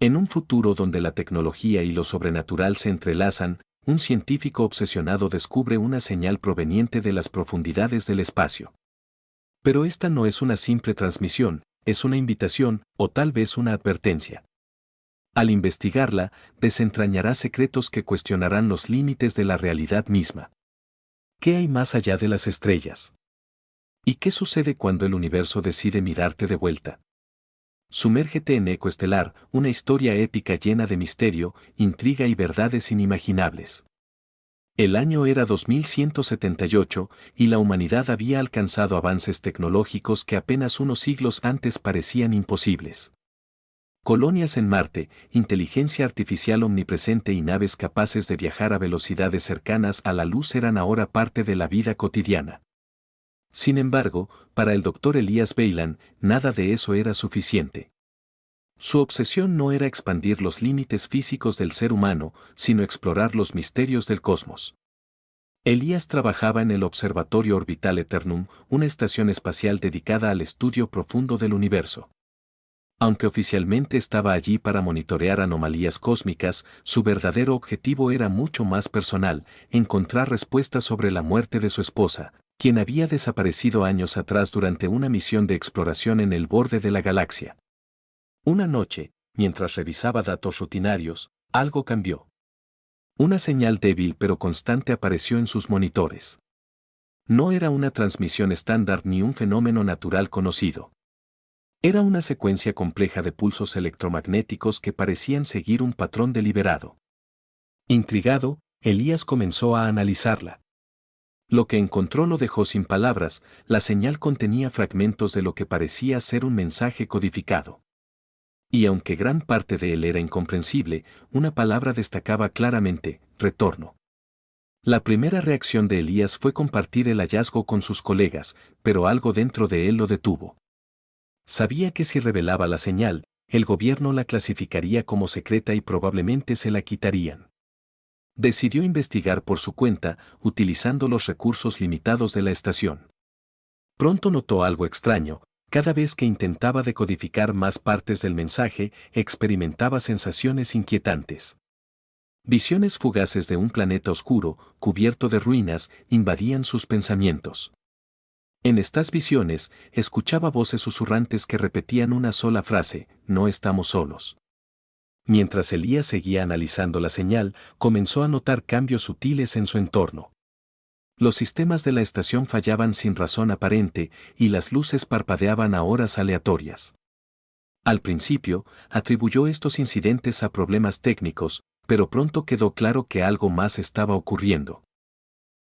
En un futuro donde la tecnología y lo sobrenatural se entrelazan, un científico obsesionado descubre una señal proveniente de las profundidades del espacio. Pero esta no es una simple transmisión, es una invitación, o tal vez una advertencia. Al investigarla, desentrañará secretos que cuestionarán los límites de la realidad misma. ¿Qué hay más allá de las estrellas? ¿Y qué sucede cuando el universo decide mirarte de vuelta? Sumérgete en Eco Estelar, una historia épica llena de misterio, intriga y verdades inimaginables. El año era 2178 y la humanidad había alcanzado avances tecnológicos que apenas unos siglos antes parecían imposibles. Colonias en Marte, inteligencia artificial omnipresente y naves capaces de viajar a velocidades cercanas a la luz eran ahora parte de la vida cotidiana. Sin embargo, para el Dr. Elías Beilan, nada de eso era suficiente. Su obsesión no era expandir los límites físicos del ser humano, sino explorar los misterios del cosmos. Elías trabajaba en el Observatorio Orbital Eternum, una estación espacial dedicada al estudio profundo del universo. Aunque oficialmente estaba allí para monitorear anomalías cósmicas, su verdadero objetivo era mucho más personal: encontrar respuestas sobre la muerte de su esposa, quien había desaparecido años atrás durante una misión de exploración en el borde de la galaxia. Una noche, mientras revisaba datos rutinarios, algo cambió. Una señal débil pero constante apareció en sus monitores. No era una transmisión estándar ni un fenómeno natural conocido. Era una secuencia compleja de pulsos electromagnéticos que parecían seguir un patrón deliberado. Intrigado, Elías comenzó a analizarla. Lo que encontró lo dejó sin palabras: la señal contenía fragmentos de lo que parecía ser un mensaje codificado. Y aunque gran parte de él era incomprensible, una palabra destacaba claramente: retorno. La primera reacción de Elías fue compartir el hallazgo con sus colegas, pero algo dentro de él lo detuvo. Sabía que si revelaba la señal, el gobierno la clasificaría como secreta y probablemente se la quitarían. Decidió investigar por su cuenta, utilizando los recursos limitados de la estación. Pronto notó algo extraño: cada vez que intentaba decodificar más partes del mensaje, experimentaba sensaciones inquietantes. Visiones fugaces de un planeta oscuro, cubierto de ruinas, invadían sus pensamientos. En estas visiones, escuchaba voces susurrantes que repetían una sola frase: no estamos solos. Mientras Elías seguía analizando la señal, comenzó a notar cambios sutiles en su entorno. Los sistemas de la estación fallaban sin razón aparente, y las luces parpadeaban a horas aleatorias. Al principio, atribuyó estos incidentes a problemas técnicos, pero pronto quedó claro que algo más estaba ocurriendo.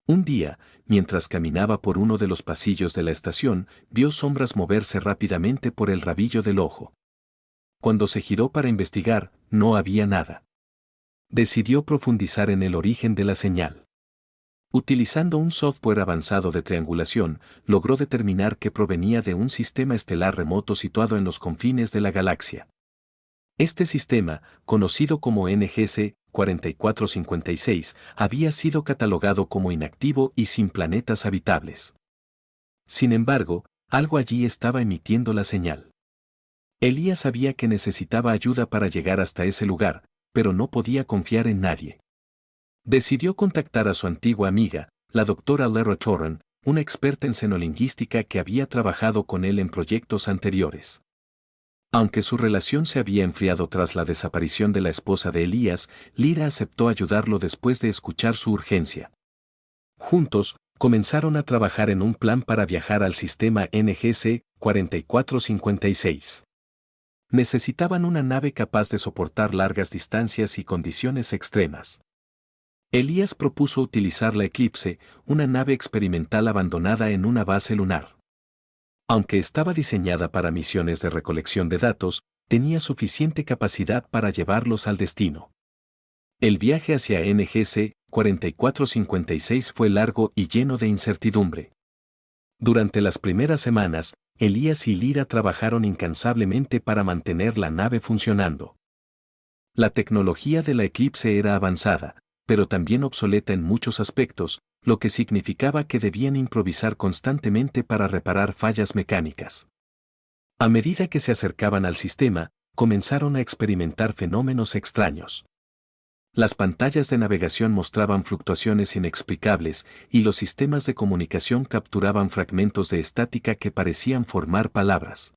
Un día, mientras caminaba por uno de los pasillos de la estación, vio sombras moverse rápidamente por el rabillo del ojo. Cuando se giró para investigar, no había nada. Decidió profundizar en el origen de la señal. Utilizando un software avanzado de triangulación, logró determinar que provenía de un sistema estelar remoto situado en los confines de la galaxia. Este sistema, conocido como NGC 4456, había sido catalogado como inactivo y sin planetas habitables. Sin embargo, algo allí estaba emitiendo la señal. Elías sabía que necesitaba ayuda para llegar hasta ese lugar, pero no podía confiar en nadie. Decidió contactar a su antigua amiga, la doctora Lara Torren, una experta en xenolingüística que había trabajado con él en proyectos anteriores. Aunque su relación se había enfriado tras la desaparición de la esposa de Elías, Lyra aceptó ayudarlo después de escuchar su urgencia. Juntos, comenzaron a trabajar en un plan para viajar al sistema NGC 4456. Necesitaban una nave capaz de soportar largas distancias y condiciones extremas. Elías propuso utilizar la Eclipse, una nave experimental abandonada en una base lunar. Aunque estaba diseñada para misiones de recolección de datos, tenía suficiente capacidad para llevarlos al destino. El viaje hacia NGC 4456 fue largo y lleno de incertidumbre. Durante las primeras semanas, Elías y Lyra trabajaron incansablemente para mantener la nave funcionando. La tecnología de la Eclipse era avanzada, pero también obsoleta en muchos aspectos, lo que significaba que debían improvisar constantemente para reparar fallas mecánicas. A medida que se acercaban al sistema, comenzaron a experimentar fenómenos extraños. Las pantallas de navegación mostraban fluctuaciones inexplicables y los sistemas de comunicación capturaban fragmentos de estática que parecían formar palabras.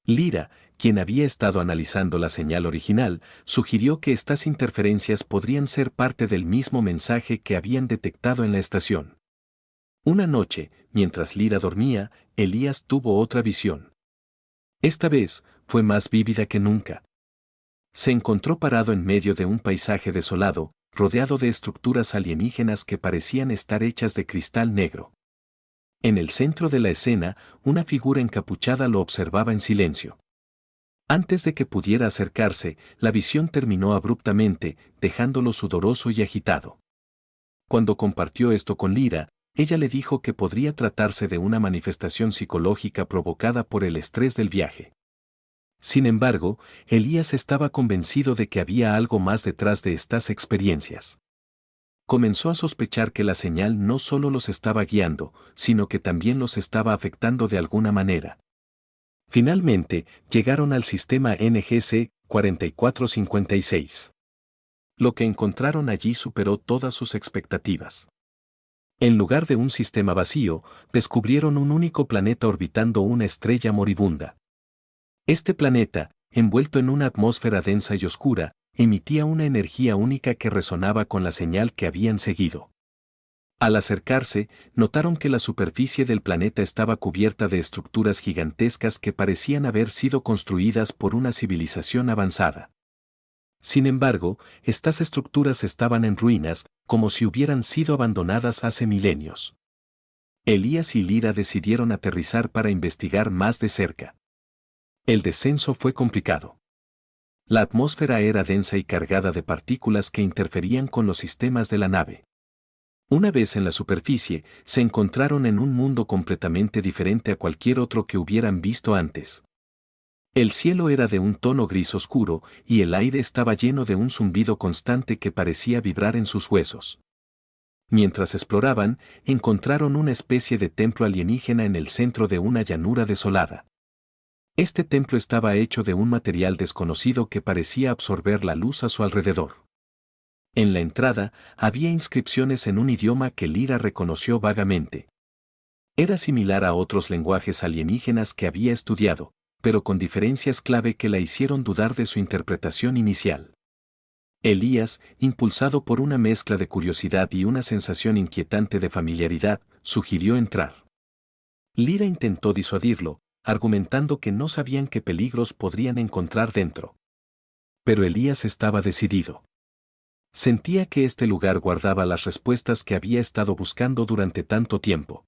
Lyra, quien había estado analizando la señal original, sugirió que estas interferencias podrían ser parte del mismo mensaje que habían detectado en la estación. Una noche, mientras Lyra dormía, Elías tuvo otra visión. Esta vez, fue más vívida que nunca. Se encontró parado en medio de un paisaje desolado, rodeado de estructuras alienígenas que parecían estar hechas de cristal negro. En el centro de la escena, una figura encapuchada lo observaba en silencio. Antes de que pudiera acercarse, la visión terminó abruptamente, dejándolo sudoroso y agitado. Cuando compartió esto con Lyra, ella le dijo que podría tratarse de una manifestación psicológica provocada por el estrés del viaje. Sin embargo, Elías estaba convencido de que había algo más detrás de estas experiencias. Comenzó a sospechar que la señal no solo los estaba guiando, sino que también los estaba afectando de alguna manera. Finalmente, llegaron al sistema NGC 4456. Lo que encontraron allí superó todas sus expectativas. En lugar de un sistema vacío, descubrieron un único planeta orbitando una estrella moribunda. Este planeta, envuelto en una atmósfera densa y oscura, emitía una energía única que resonaba con la señal que habían seguido. Al acercarse, notaron que la superficie del planeta estaba cubierta de estructuras gigantescas que parecían haber sido construidas por una civilización avanzada. Sin embargo, estas estructuras estaban en ruinas, como si hubieran sido abandonadas hace milenios. Elías y Lyra decidieron aterrizar para investigar más de cerca. El descenso fue complicado. La atmósfera era densa y cargada de partículas que interferían con los sistemas de la nave. Una vez en la superficie, se encontraron en un mundo completamente diferente a cualquier otro que hubieran visto antes. El cielo era de un tono gris oscuro y el aire estaba lleno de un zumbido constante que parecía vibrar en sus huesos. Mientras exploraban, encontraron una especie de templo alienígena en el centro de una llanura desolada. Este templo estaba hecho de un material desconocido que parecía absorber la luz a su alrededor. En la entrada, había inscripciones en un idioma que Lyra reconoció vagamente. Era similar a otros lenguajes alienígenas que había estudiado, pero con diferencias clave que la hicieron dudar de su interpretación inicial. Elías, impulsado por una mezcla de curiosidad y una sensación inquietante de familiaridad, sugirió entrar. Lyra intentó disuadirlo, argumentando que no sabían qué peligros podrían encontrar dentro. Pero Elías estaba decidido. Sentía que este lugar guardaba las respuestas que había estado buscando durante tanto tiempo.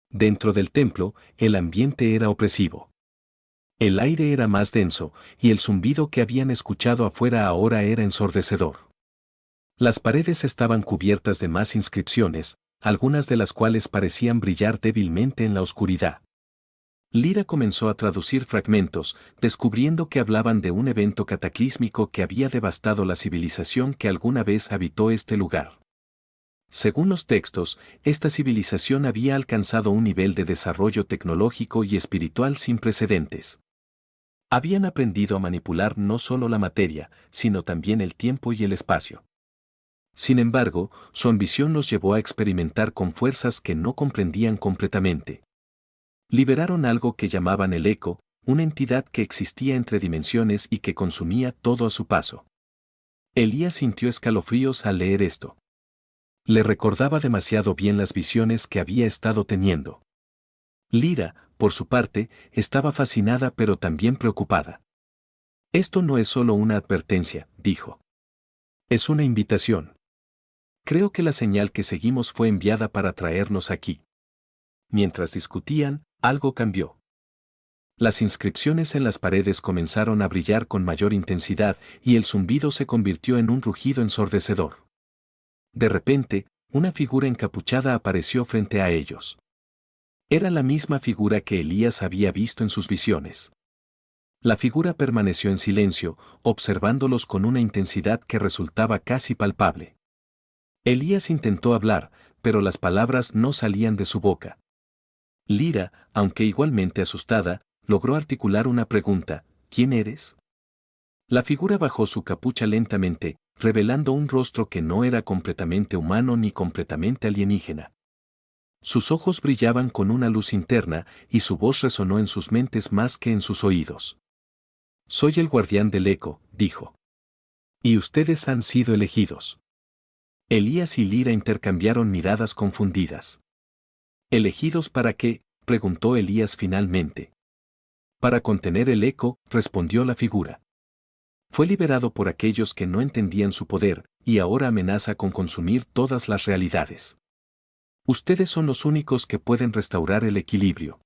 Dentro del templo, el ambiente era opresivo. El aire era más denso, y el zumbido que habían escuchado afuera ahora era ensordecedor. Las paredes estaban cubiertas de más inscripciones, algunas de las cuales parecían brillar débilmente en la oscuridad. Lyra comenzó a traducir fragmentos, descubriendo que hablaban de un evento cataclísmico que había devastado la civilización que alguna vez habitó este lugar. Según los textos, esta civilización había alcanzado un nivel de desarrollo tecnológico y espiritual sin precedentes. Habían aprendido a manipular no solo la materia, sino también el tiempo y el espacio. Sin embargo, su ambición los llevó a experimentar con fuerzas que no comprendían completamente. Liberaron algo que llamaban el eco, una entidad que existía entre dimensiones y que consumía todo a su paso. Elías sintió escalofríos al leer esto. Le recordaba demasiado bien las visiones que había estado teniendo. Lyra, por su parte, estaba fascinada pero también preocupada. Esto no es solo una advertencia, dijo. Es una invitación. Creo que la señal que seguimos fue enviada para traernos aquí. Mientras discutían, algo cambió. Las inscripciones en las paredes comenzaron a brillar con mayor intensidad y el zumbido se convirtió en un rugido ensordecedor. De repente, una figura encapuchada apareció frente a ellos. Era la misma figura que Elías había visto en sus visiones. La figura permaneció en silencio, observándolos con una intensidad que resultaba casi palpable. Elías intentó hablar, pero las palabras no salían de su boca. Lyra, aunque igualmente asustada, logró articular una pregunta: ¿quién eres? La figura bajó su capucha lentamente, revelando un rostro que no era completamente humano ni completamente alienígena. Sus ojos brillaban con una luz interna y su voz resonó en sus mentes más que en sus oídos. Soy el guardián del eco, dijo. Y ustedes han sido elegidos. Elías y Lira intercambiaron miradas confundidas. ¿Elegidos para qué?, preguntó Elías finalmente. Para contener el eco, respondió la figura. Fue liberado por aquellos que no entendían su poder, y ahora amenaza con consumir todas las realidades. Ustedes son los únicos que pueden restaurar el equilibrio.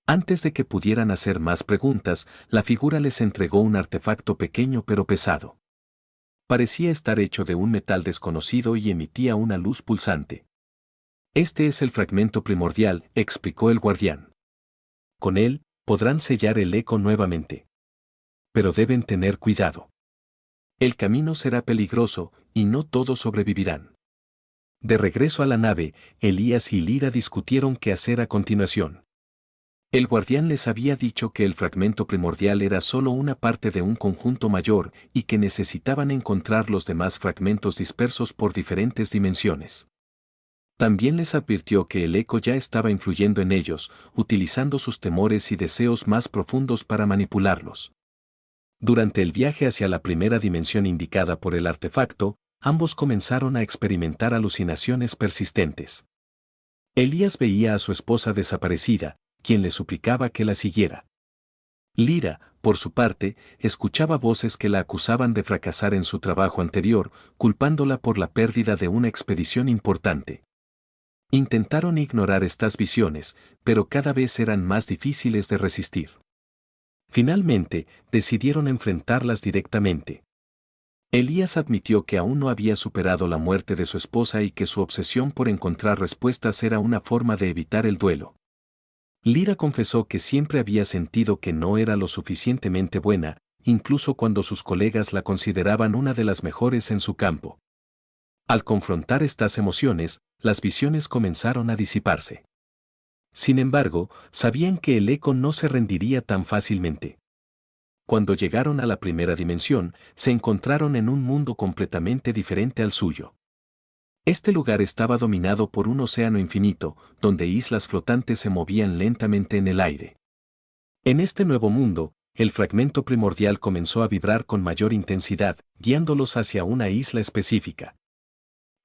Antes de que pudieran hacer más preguntas, la figura les entregó un artefacto pequeño pero pesado. Parecía estar hecho de un metal desconocido y emitía una luz pulsante. Este es el fragmento primordial, explicó el guardián. Con él, podrán sellar el eco nuevamente. Pero deben tener cuidado. El camino será peligroso, y no todos sobrevivirán. De regreso a la nave, Elías y Lira discutieron qué hacer a continuación. El guardián les había dicho que el fragmento primordial era solo una parte de un conjunto mayor y que necesitaban encontrar los demás fragmentos dispersos por diferentes dimensiones. También les advirtió que el eco ya estaba influyendo en ellos, utilizando sus temores y deseos más profundos para manipularlos. Durante el viaje hacia la primera dimensión indicada por el artefacto, ambos comenzaron a experimentar alucinaciones persistentes. Elías veía a su esposa desaparecida, quien le suplicaba que la siguiera. Lira, por su parte, escuchaba voces que la acusaban de fracasar en su trabajo anterior, culpándola por la pérdida de una expedición importante. Intentaron ignorar estas visiones, pero cada vez eran más difíciles de resistir. Finalmente, decidieron enfrentarlas directamente. Elías admitió que aún no había superado la muerte de su esposa y que su obsesión por encontrar respuestas era una forma de evitar el duelo. Lira confesó que siempre había sentido que no era lo suficientemente buena, incluso cuando sus colegas la consideraban una de las mejores en su campo. Al confrontar estas emociones, las visiones comenzaron a disiparse. Sin embargo, sabían que el eco no se rendiría tan fácilmente. Cuando llegaron a la primera dimensión, se encontraron en un mundo completamente diferente al suyo. Este lugar estaba dominado por un océano infinito, donde islas flotantes se movían lentamente en el aire. En este nuevo mundo, el fragmento primordial comenzó a vibrar con mayor intensidad, guiándolos hacia una isla específica.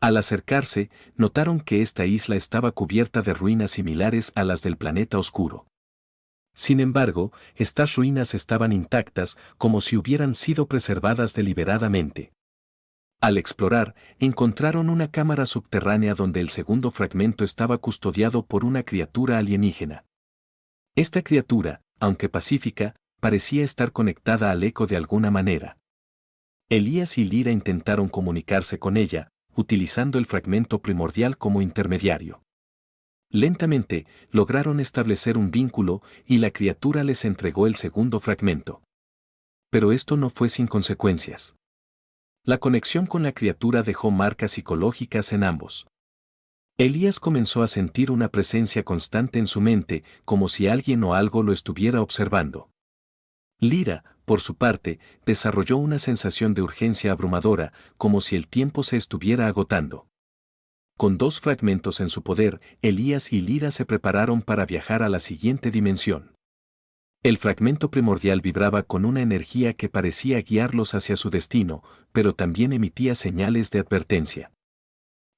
Al acercarse, notaron que esta isla estaba cubierta de ruinas similares a las del planeta oscuro. Sin embargo, estas ruinas estaban intactas, como si hubieran sido preservadas deliberadamente. Al explorar, encontraron una cámara subterránea donde el segundo fragmento estaba custodiado por una criatura alienígena. Esta criatura, aunque pacífica, parecía estar conectada al eco de alguna manera. Elías y Lira intentaron comunicarse con ella, utilizando el fragmento primordial como intermediario. Lentamente, lograron establecer un vínculo y la criatura les entregó el segundo fragmento. Pero esto no fue sin consecuencias. La conexión con la criatura dejó marcas psicológicas en ambos. Elías comenzó a sentir una presencia constante en su mente, como si alguien o algo lo estuviera observando. Lira, por su parte, desarrolló una sensación de urgencia abrumadora, como si el tiempo se estuviera agotando. Con dos fragmentos en su poder, Elías y Lira se prepararon para viajar a la siguiente dimensión. El fragmento primordial vibraba con una energía que parecía guiarlos hacia su destino, pero también emitía señales de advertencia.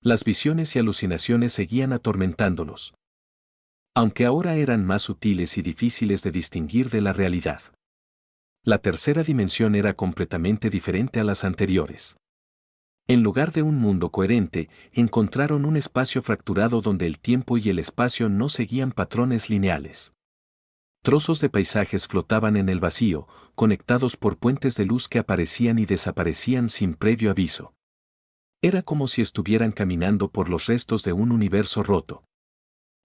Las visiones y alucinaciones seguían atormentándolos. Aunque ahora eran más sutiles y difíciles de distinguir de la realidad. La tercera dimensión era completamente diferente a las anteriores. En lugar de un mundo coherente, encontraron un espacio fracturado donde el tiempo y el espacio no seguían patrones lineales. Trozos de paisajes flotaban en el vacío, conectados por puentes de luz que aparecían y desaparecían sin previo aviso. Era como si estuvieran caminando por los restos de un universo roto.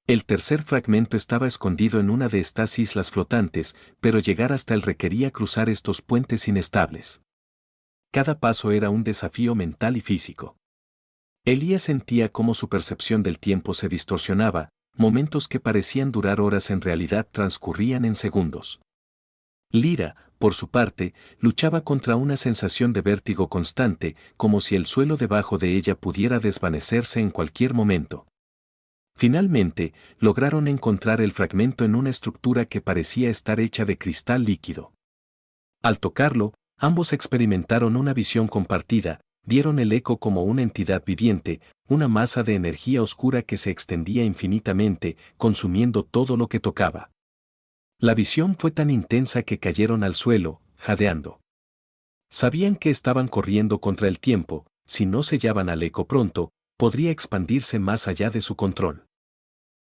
El tercer fragmento estaba escondido en una de estas islas flotantes, pero llegar hasta él requería cruzar estos puentes inestables. Cada paso era un desafío mental y físico. Elías sentía cómo su percepción del tiempo se distorsionaba, momentos que parecían durar horas en realidad transcurrían en segundos. Lira, por su parte, luchaba contra una sensación de vértigo constante, como si el suelo debajo de ella pudiera desvanecerse en cualquier momento. Finalmente, lograron encontrar el fragmento en una estructura que parecía estar hecha de cristal líquido. Al tocarlo, ambos experimentaron una visión compartida, vieron el eco como una entidad viviente, una masa de energía oscura que se extendía infinitamente, consumiendo todo lo que tocaba. La visión fue tan intensa que cayeron al suelo, jadeando. Sabían que estaban corriendo contra el tiempo, si no sellaban al eco pronto, podría expandirse más allá de su control.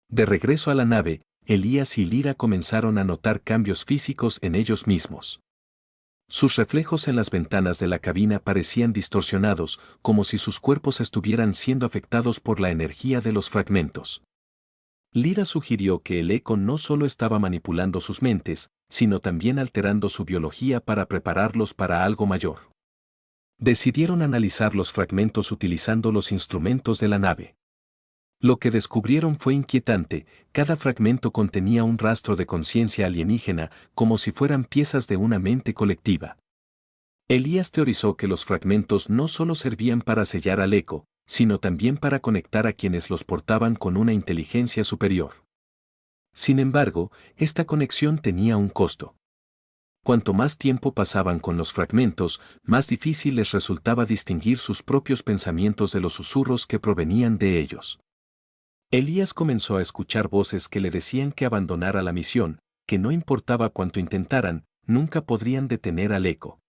De regreso a la nave, Elías y Lyra comenzaron a notar cambios físicos en ellos mismos. Sus reflejos en las ventanas de la cabina parecían distorsionados, como si sus cuerpos estuvieran siendo afectados por la energía de los fragmentos. Lyra sugirió que el eco no solo estaba manipulando sus mentes, sino también alterando su biología para prepararlos para algo mayor. Decidieron analizar los fragmentos utilizando los instrumentos de la nave. Lo que descubrieron fue inquietante, cada fragmento contenía un rastro de conciencia alienígena, como si fueran piezas de una mente colectiva. Elías teorizó que los fragmentos no solo servían para sellar al eco, sino también para conectar a quienes los portaban con una inteligencia superior. Sin embargo, esta conexión tenía un costo. Cuanto más tiempo pasaban con los fragmentos, más difícil les resultaba distinguir sus propios pensamientos de los susurros que provenían de ellos. Elías comenzó a escuchar voces que le decían que abandonara la misión, que no importaba cuánto intentaran, nunca podrían detener al eco.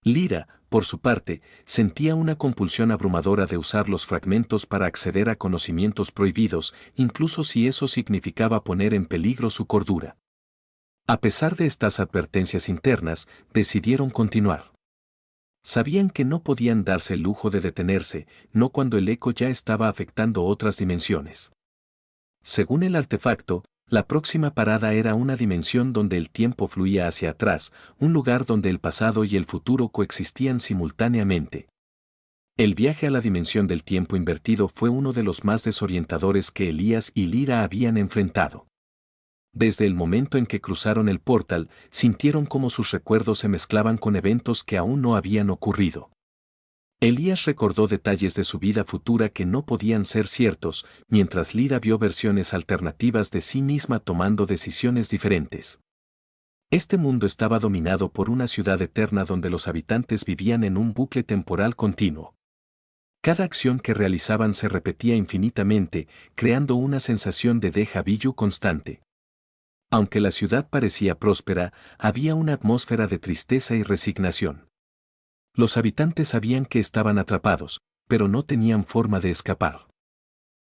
Lyra, por su parte, sentía una compulsión abrumadora de usar los fragmentos para acceder a conocimientos prohibidos, incluso si eso significaba poner en peligro su cordura. A pesar de estas advertencias internas, decidieron continuar. Sabían que no podían darse el lujo de detenerse, no cuando el eco ya estaba afectando otras dimensiones. Según el artefacto, la próxima parada era una dimensión donde el tiempo fluía hacia atrás, un lugar donde el pasado y el futuro coexistían simultáneamente. El viaje a la dimensión del tiempo invertido fue uno de los más desorientadores que Elías y Lyra habían enfrentado. Desde el momento en que cruzaron el portal, sintieron como sus recuerdos se mezclaban con eventos que aún no habían ocurrido. Elías recordó detalles de su vida futura que no podían ser ciertos, mientras Lyra vio versiones alternativas de sí misma tomando decisiones diferentes. Este mundo estaba dominado por una ciudad eterna donde los habitantes vivían en un bucle temporal continuo. Cada acción que realizaban se repetía infinitamente, creando una sensación de déjà vu constante. Aunque la ciudad parecía próspera, había una atmósfera de tristeza y resignación. Los habitantes sabían que estaban atrapados, pero no tenían forma de escapar.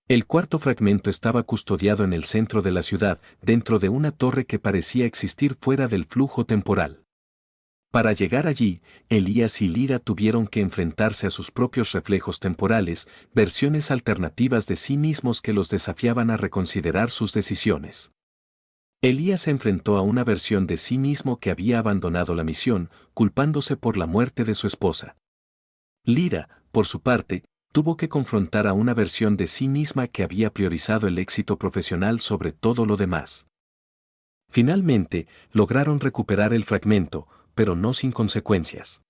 El cuarto fragmento estaba custodiado en el centro de la ciudad, dentro de una torre que parecía existir fuera del flujo temporal. Para llegar allí, Elías y Lyra tuvieron que enfrentarse a sus propios reflejos temporales, versiones alternativas de sí mismos que los desafiaban a reconsiderar sus decisiones. Elías se enfrentó a una versión de sí mismo que había abandonado la misión, culpándose por la muerte de su esposa. Lyra, por su parte, tuvo que confrontar a una versión de sí misma que había priorizado el éxito profesional sobre todo lo demás. Finalmente, lograron recuperar el fragmento, pero no sin consecuencias.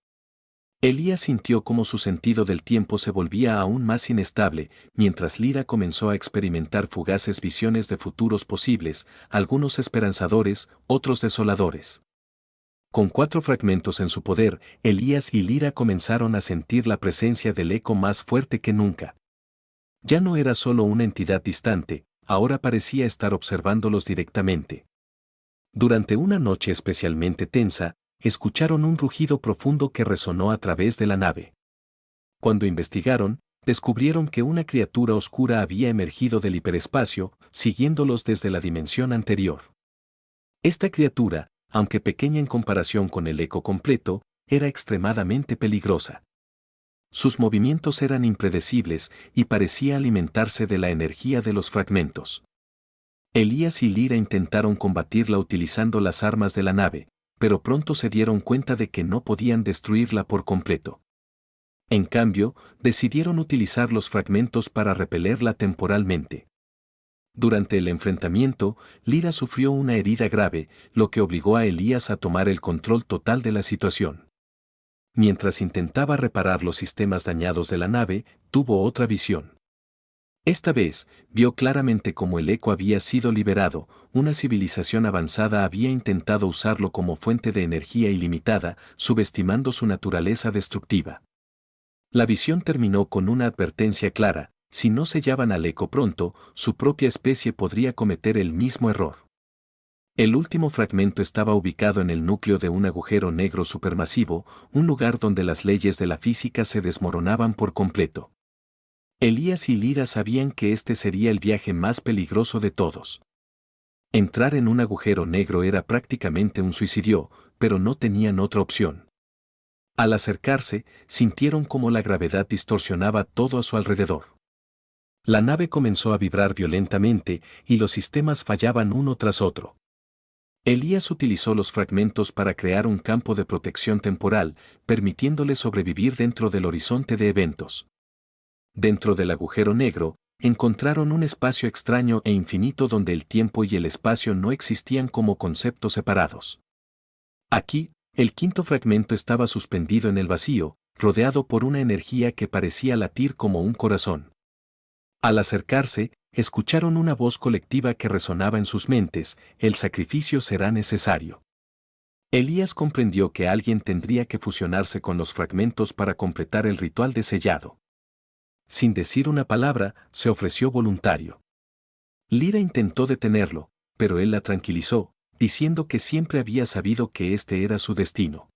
Elías sintió cómo su sentido del tiempo se volvía aún más inestable, mientras Lyra comenzó a experimentar fugaces visiones de futuros posibles, algunos esperanzadores, otros desoladores. Con 4 fragmentos en su poder, Elías y Lyra comenzaron a sentir la presencia del eco más fuerte que nunca. Ya no era solo una entidad distante, ahora parecía estar observándolos directamente. Durante una noche especialmente tensa, escucharon un rugido profundo que resonó a través de la nave. Cuando investigaron, descubrieron que una criatura oscura había emergido del hiperespacio, siguiéndolos desde la dimensión anterior. Esta criatura, aunque pequeña en comparación con el eco completo, era extremadamente peligrosa. Sus movimientos eran impredecibles y parecía alimentarse de la energía de los fragmentos. Elías y Lyra intentaron combatirla utilizando las armas de la nave, pero pronto se dieron cuenta de que no podían destruirla por completo. En cambio, decidieron utilizar los fragmentos para repelerla temporalmente. Durante el enfrentamiento, Lyra sufrió una herida grave, lo que obligó a Elías a tomar el control total de la situación. Mientras intentaba reparar los sistemas dañados de la nave, tuvo otra visión. Esta vez, vio claramente cómo el eco había sido liberado, una civilización avanzada había intentado usarlo como fuente de energía ilimitada, subestimando su naturaleza destructiva. La visión terminó con una advertencia clara: si no sellaban al eco pronto, su propia especie podría cometer el mismo error. El último fragmento estaba ubicado en el núcleo de un agujero negro supermasivo, un lugar donde las leyes de la física se desmoronaban por completo. Elías y Lyra sabían que este sería el viaje más peligroso de todos. Entrar en un agujero negro era prácticamente un suicidio, pero no tenían otra opción. Al acercarse, sintieron cómo la gravedad distorsionaba todo a su alrededor. La nave comenzó a vibrar violentamente y los sistemas fallaban uno tras otro. Elías utilizó los fragmentos para crear un campo de protección temporal, permitiéndole sobrevivir dentro del horizonte de eventos. Dentro del agujero negro, encontraron un espacio extraño e infinito donde el tiempo y el espacio no existían como conceptos separados. Aquí, el quinto fragmento estaba suspendido en el vacío, rodeado por una energía que parecía latir como un corazón. Al acercarse, escucharon una voz colectiva que resonaba en sus mentes: el sacrificio será necesario. Elías comprendió que alguien tendría que fusionarse con los fragmentos para completar el ritual de sellado. Sin decir una palabra, se ofreció voluntario. Lyra intentó detenerlo, pero él la tranquilizó, diciendo que siempre había sabido que este era su destino.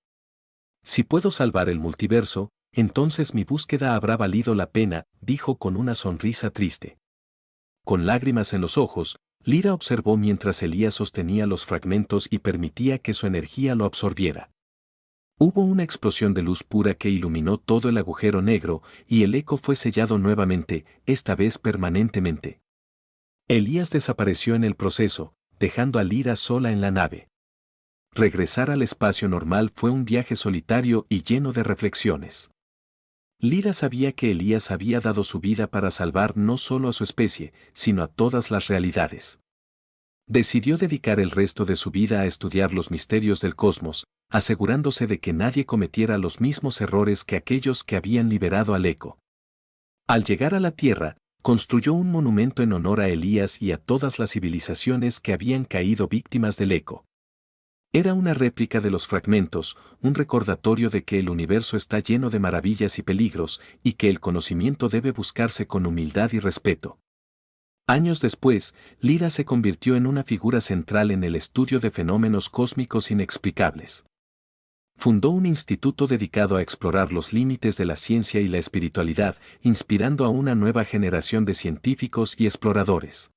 Si puedo salvar el multiverso, entonces mi búsqueda habrá valido la pena, dijo con una sonrisa triste. Con lágrimas en los ojos, Lyra observó mientras Elías sostenía los fragmentos y permitía que su energía lo absorbiera. Hubo una explosión de luz pura que iluminó todo el agujero negro, y el eco fue sellado nuevamente, esta vez permanentemente. Elías desapareció en el proceso, dejando a Lyra sola en la nave. Regresar al espacio normal fue un viaje solitario y lleno de reflexiones. Lyra sabía que Elías había dado su vida para salvar no solo a su especie, sino a todas las realidades. Decidió dedicar el resto de su vida a estudiar los misterios del cosmos, asegurándose de que nadie cometiera los mismos errores que aquellos que habían liberado al eco. Al llegar a la Tierra, construyó un monumento en honor a Elías y a todas las civilizaciones que habían caído víctimas del eco. Era una réplica de los fragmentos, un recordatorio de que el universo está lleno de maravillas y peligros, y que el conocimiento debe buscarse con humildad y respeto. Años después, Lyra se convirtió en una figura central en el estudio de fenómenos cósmicos inexplicables. Fundó un instituto dedicado a explorar los límites de la ciencia y la espiritualidad, inspirando a una nueva generación de científicos y exploradores.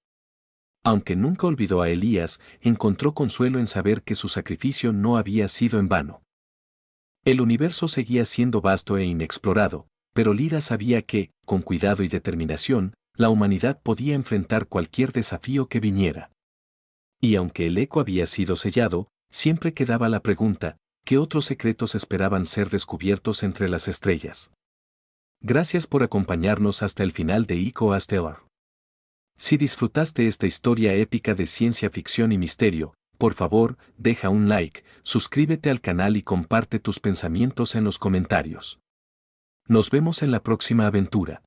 Aunque nunca olvidó a Elías, encontró consuelo en saber que su sacrificio no había sido en vano. El universo seguía siendo vasto e inexplorado, pero Lyra sabía que, con cuidado y determinación, la humanidad podía enfrentar cualquier desafío que viniera. Y aunque el eco había sido sellado, siempre quedaba la pregunta: ¿qué otros secretos esperaban ser descubiertos entre las estrellas? Gracias por acompañarnos hasta el final de Ico Asteor. Si disfrutaste esta historia épica de ciencia ficción y misterio, por favor, deja un like, suscríbete al canal y comparte tus pensamientos en los comentarios. Nos vemos en la próxima aventura.